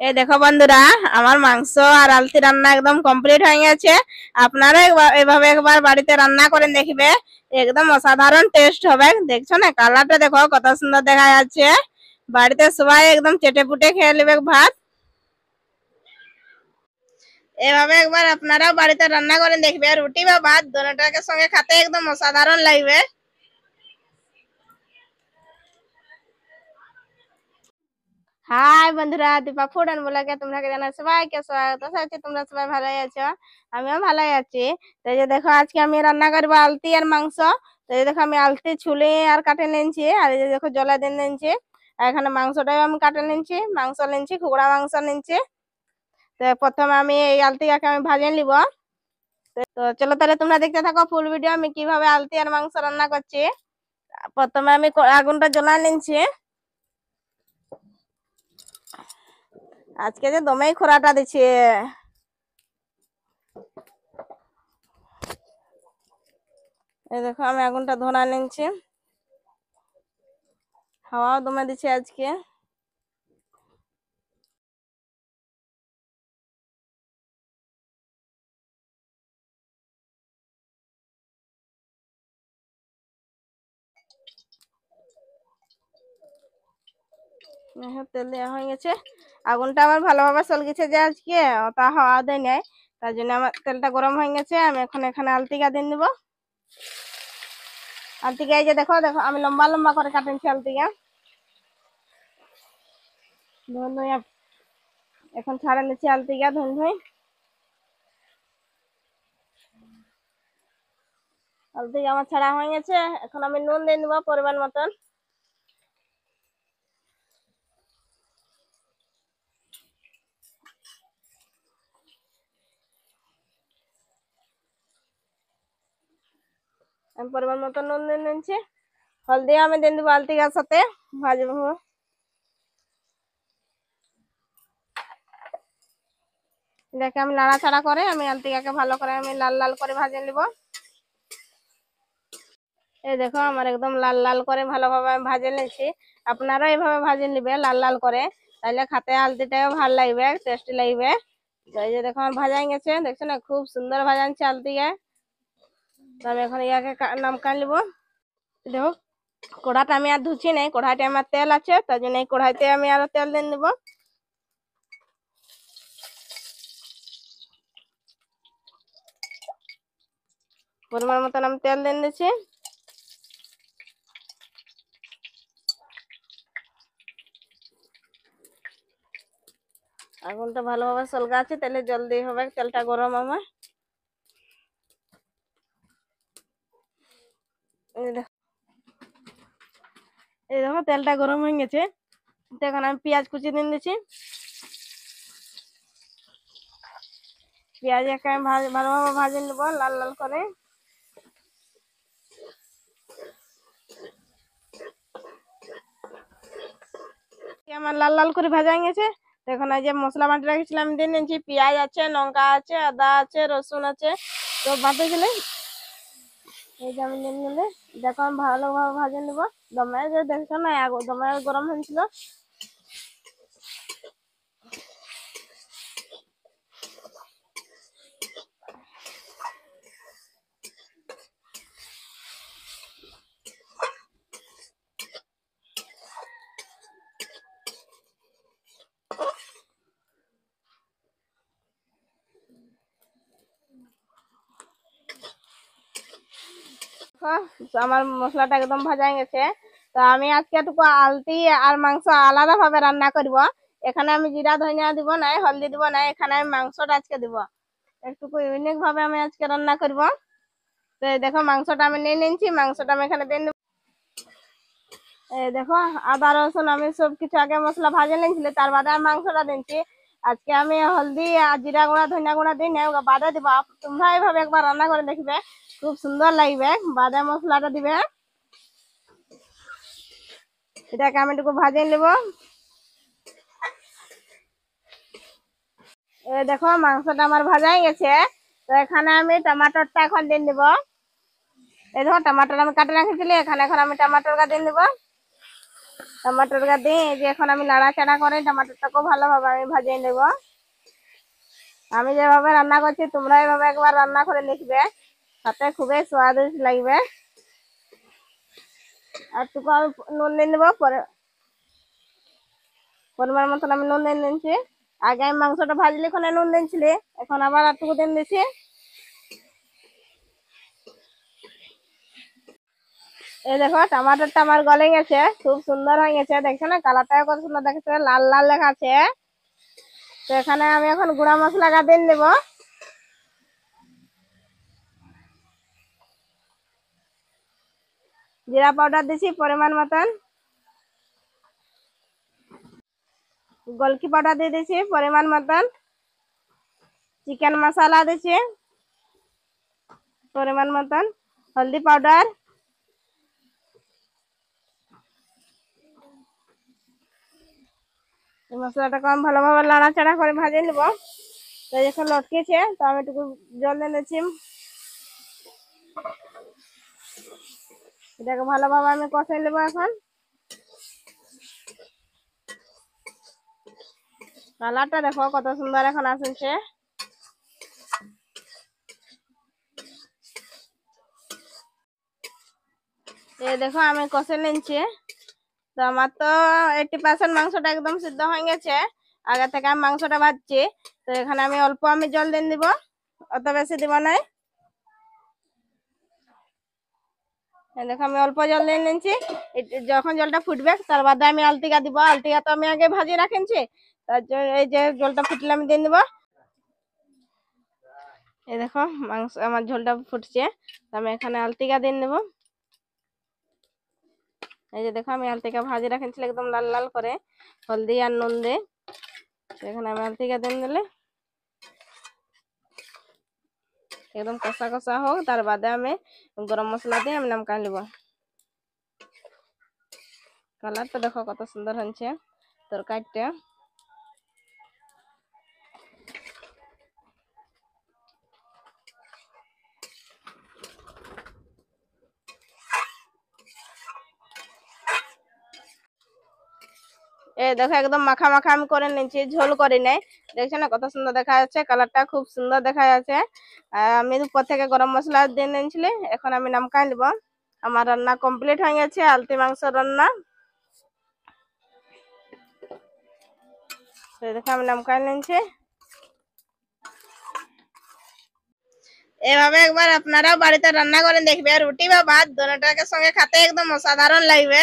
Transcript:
এই দেখো বন্ধুরা, আমার মাংস আর আলতি রান্না একদম কমপ্লিট হয়ে গেছে। আপনারা এভাবে একবার বাড়িতে রান্না করেন দেখবে, একদম অসাধারণ টেস্ট হবে। দেখছো না, কালারটা দেখো কত সুন্দর দেখা যাচ্ছে। বাড়িতে সবাই একদম চেটে পুটে খেয়ে নেবে ভাত। এভাবে একবার আপনারাও বাড়িতে রান্না করেন দেখবে, রুটি বা ভাত দুটোটাকে সঙ্গে খেতে একদম অসাধারণ লাগবে। হাই বন্ধুরা, দীপা ফুড এন্ড ব্লগে তোমরা জানাই সবাইকে স্বাগত। আশা করছি তোমরা সবাই ভালোই আছো, আমিও ভালোই আছি। তো এই যে দেখো, আজকে আমি রান্না করবো আলতি আর মাংস। তো এই দেখো, আমি আলতি ছুলে আর কাটে নিয়েছি, আর এই যে দেখো জলা দিয়ে নিয়েছি। আর এখানে মাংসটাও আমি কাটে নিয়েছি, মাংস নিয়েছি, কুকুড়া মাংস নিয়েছি। তো প্রথমে আমি এই আলতিটাকে আমি ভাজে নিব। তো চলো তাহলে তোমরা দেখতে থাকো ফুল ভিডিও, আমি কিভাবে আলতি আর মাংস রান্না করছি। প্রথমে আমি আগুনটা জ্বলা নিয়েছি। আজকে যে দমেই খরাটা দিচ্ছে। এই দেখো, আমি আগুনটা ধরা নিচ্ছি। হাওয়াও দমে দিচ্ছে আজকে। তেল দেওয়া হয়ে গেছে, আগুনটা আমার ভালোভাবে চল গেছে যে আজকে তা হাওয়া দেয় নাই, তার জন্য আমার তেলটা গরম হয়ে গেছে। আমি এখন এখানে আলতিকা দিয়ে দিব। আলতিকা এই যে দেখো দেখো, আমি লম্বা লম্বা করে কাটেছি আলতিকা। এখন ছাড়া নিচ্ছি আলতিকা ধুই ধুই। আলতিকা আমার ছাড়া হয়ে গেছে, এখন আমি নুন দিয়ে দিব পরিমাণ মতন। আমি পরিমাণ মতন নুন দিয়ে নিচ্ছি। হলদি আমি দিয়ে দিব আলতিকার সাথে, ভাজবো। এটাকে আমি নাড়াচাড়া করে আমি আলতিকাকে ভালো করে আমি লাল লাল করে ভাজে নিব। এই দেখো, আমার একদম লাল লাল করে ভালোভাবে আমি ভাজে নিয়েছি। আপনারা এইভাবে ভাজে নিবে লাল লাল করে, তাহলে খাতে আলতিটাও ভালো লাগবে, টেস্টি লাগবে। তো এই যে দেখো, আমার ভাজা গেছে, দেখছো না খুব সুন্দর ভাজাচ্ছে আলতিকে। তো আমি এখন ইয়াকে নাম কান নিব। দেখো, কড়াটা আমি আর ধুচ্ছি নাই, কড়াইতে আমার তেল আছে, তার জন্য এই কড়াইতে আমি আরো তেল দিয়ে নিব। পরিমাণ মতন আমি তেল দিয়ে দিচ্ছি। আগুনটা ভালোভাবে সলগা আছে, তাহলে জলদি হবে, তেলটা গরম আমার। এই দেখো, তেলটা গরম হয়ে গেছে। তো এখন আমি পেঁয়াজ কুচি দিয়ে দিচ্ছি। পেঁয়াজ আমি ভালোভাবে ভাজে নেবো লাল লাল করে। আমার লাল লাল করে ভাজা গেছে। এখন এই যে মশলা বাটি রেখেছিলাম দিয়ে নিয়েছি, পেঁয়াজ আছে, লঙ্কা আছে, আদা আছে, রসুন আছে, তো বাটে গেলে এই যে আমি নিয়ে নিলে। দেখো, আমি ভালোভাবে ভাজে নেবো। দমে যে দেখছো না, দমে গরম হয়েছিল। আমার মশলাটা একদম ভাজা গেছে। তো আমি আজকে টুকু আলতি আর মাংস আলাদা ভাবে রান্না করব। এখানে আমি জিরা ধনিয়া দিব না, হলদি দিব না, এখানে আমি মাংসটা আজকে দিব। একটু ইউনিক ভাবে আমি আজকে রান্না করব। তো দেখো, মাংসটা আমি নিয়ে নিয়েছি, মাংসটা আমি এখানে দিয়ে নেব। এই দেখো, আদা রসুন আমি সবকিছু আগে মশলা ভাজে নিয়েছিল, তার বাদে আমি মাংসটা দিচ্ছি। আজকে আমি হলদি আর জিরা গুঁড়া ধনিয়া গুঁড়া দিই না, বাদে দিব। তোমরা এইভাবে একবার রান্না করে দেখবে, খুব সুন্দর লাগবে। বাদে মশলাটা দিবে। এটাকে আমি একটু ভাজে নেব। দেখো, মাংসটা আমার ভাজাই গেছে। তো এখানে আমি টমাটোরটা এখন দিয়ে দিব। এই দেখো, টমাটোর আমি কাটে রেখেছিলি, এখানে এখন আমি টমাটোরটা দিয়ে দিব। টমাটোটা দিয়ে এই যে এখন আমি নাড়াচাড়া করে টমাটোটাকেও ভালোভাবে আমি ভাজিয়ে নেব। আমি যেভাবে রান্না করছি তোমরা এভাবে একবার রান্না করে দেখবে, তাতে খুবই স্বাদিষ্ট লাগবে। আর টুকু আমি নুন দিয়ে নেবো, পরিমাণ মতন আমি নুন দিয়ে নিচ্ছি। আগে আমি মাংসটা ভাজলে ওখানে নুন দিয়েছিলি, এখন আবার একটুকু দিন দিচ্ছি। এই দেখো টমাটোরটা আমার গলে গেছে, খুব সুন্দর হয়ে গেছে, দেখছো না কালারটাও কত সুন্দর দেখছে, লাল লাল দেখাচ্ছে। তো এখানে আমি এখন গুঁড়া মশলা দিয়ে নেব। জিরা পাউডার দিচ্ছি পরিমাণ মতন, গোলকি পাউডার দিয়ে দিচ্ছি পরিমাণ মতন, চিকেন মশলা দিচ্ছি পরিমাণ মতন, হলদি পাউডার, এই মশলাটাকে আমি ভালোভাবে নাড়াচাড়া করে ভাজে নেব। তো যখন লটকেছে তো আমি একটু জল দিয়ে দিচ্ছি, এটাকে ভালোভাবে আমি কষে নেবো। এখন কালারটা দেখো কত সুন্দর এখন আসছে। এই দেখো আমি কষে নিচ্ছি। তো আমার তো 80% মাংসটা একদম সিদ্ধ হয়ে গেছে, আগে থেকে আমি মাংসটা ভাজছি। তো এখানে আমি অল্প জল দিয়ে দিব, অত বেশি দিব না। দেখো আমি অল্প জল দিয়ে নিচ্ছি। যখন জলটা ফুটবে তার বাদে আমি আলতিকা দিব, আলতিকা তো আমি আগে ভাজিয়ে রাখেছি, তার জন্য এই যে জলটা ফুটলে আমি দিয়ে দিব। এই দেখো মাংস আমার ঝোলটা ফুটছে, আমি এখানে আলতিকা দিয়ে নেব। এই যে দেখো আমি আলতিকা ভাজি রাখেছিলাম একদম লাল লাল করে হলদি আর নুন দিয়ে, এখানে আমি আলতিকা দিয়ে দিলে একদম কষা কষা হোক, তার বাদে আমি গরম মশলা দিয়ে আমি নামকা নেব। কালারটা দেখো কত সুন্দর হচ্ছে তরকারিটা। এই দেখো একদম মাখা মাখা আমি করে নিচ্ছি, ঝোল করি নাই। দেখছো না কত সুন্দর দেখা যাচ্ছে, কালারটা খুব সুন্দর দেখা যাচ্ছে। আমি উপর থেকে গরম মশলা দিয়ে নিয়েছিলি, এখন আমি নামকা নিব। আমার রান্না কমপ্লিট হয়ে গেছে, আলতি মাংস রান্না। দেখো আমি নামকা নিয়েছি। এভাবে একবার আপনারাও বাড়িতে রান্না করে দেখবে, রুটি বা ভাত দোনোটাকে সঙ্গে খেতে একদম অসাধারণ লাগবে।